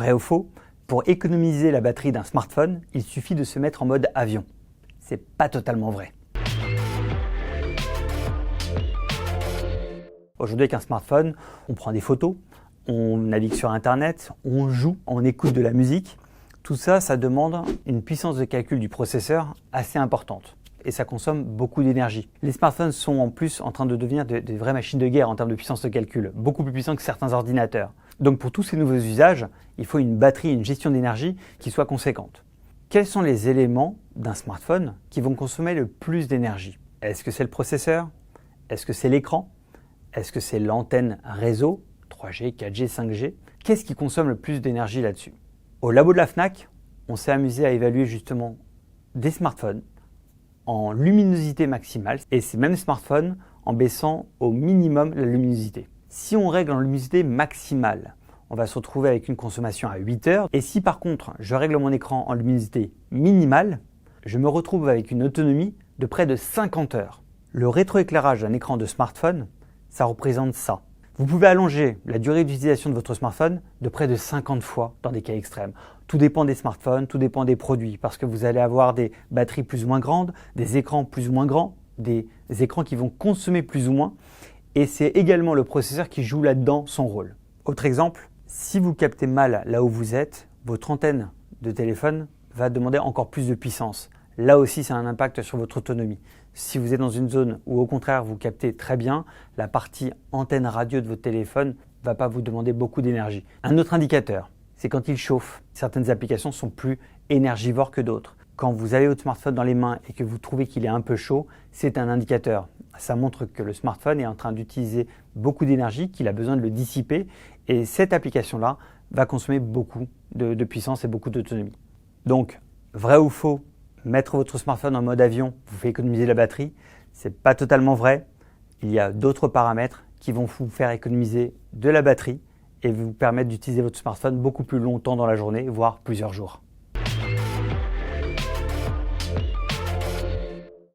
Vrai ou faux? Pour économiser la batterie d'un smartphone, il suffit de se mettre en mode avion. C'est pas totalement vrai. Aujourd'hui, avec un smartphone, on prend des photos, on navigue sur Internet, on joue, on écoute de la musique. Tout ça, ça demande une puissance de calcul du processeur assez importante. Et ça consomme beaucoup d'énergie. Les smartphones sont en plus en train de devenir des vraies machines de guerre en termes de puissance de calcul, beaucoup plus puissants que certains ordinateurs. Donc pour tous ces nouveaux usages, il faut une batterie, une gestion d'énergie qui soit conséquente. Quels sont les éléments d'un smartphone qui vont consommer le plus d'énergie? Est-ce que c'est le processeur? Est-ce que c'est l'écran? Est-ce que c'est l'antenne réseau, 3G, 4G, 5G? Qu'est-ce qui consomme le plus d'énergie là-dessus? Au labo de la Fnac, on s'est amusé à évaluer justement des smartphones en luminosité maximale et ces mêmes smartphones en baissant au minimum la luminosité. Si on règle en luminosité maximale, on va se retrouver avec une consommation à 8 heures. Et si par contre je règle mon écran en luminosité minimale, je me retrouve avec une autonomie de près de 50 heures. Le rétroéclairage d'un écran de smartphone, ça représente ça. Vous pouvez allonger la durée d'utilisation de votre smartphone de près de 50 fois dans des cas extrêmes. Tout dépend des smartphones, tout dépend des produits, parce que vous allez avoir des batteries plus ou moins grandes, des écrans plus ou moins grands, des écrans qui vont consommer plus ou moins, et c'est également le processeur qui joue là-dedans son rôle. Autre exemple, si vous captez mal là où vous êtes, votre antenne de téléphone va demander encore plus de puissance. Là aussi, ça a un impact sur votre autonomie. Si vous êtes dans une zone où au contraire vous captez très bien, la partie antenne radio de votre téléphone ne va pas vous demander beaucoup d'énergie. Un autre indicateur, c'est quand il chauffe. Certaines applications sont plus énergivores que d'autres. Quand vous avez votre smartphone dans les mains et que vous trouvez qu'il est un peu chaud, c'est un indicateur. Ça montre que le smartphone est en train d'utiliser beaucoup d'énergie, qu'il a besoin de le dissiper et cette application-là va consommer beaucoup de puissance et beaucoup d'autonomie. Donc, vrai ou faux? Mettre votre smartphone en mode avion vous fait économiser la batterie, c'est pas totalement vrai. Il y a d'autres paramètres qui vont vous faire économiser de la batterie et vous permettre d'utiliser votre smartphone beaucoup plus longtemps dans la journée, voire plusieurs jours.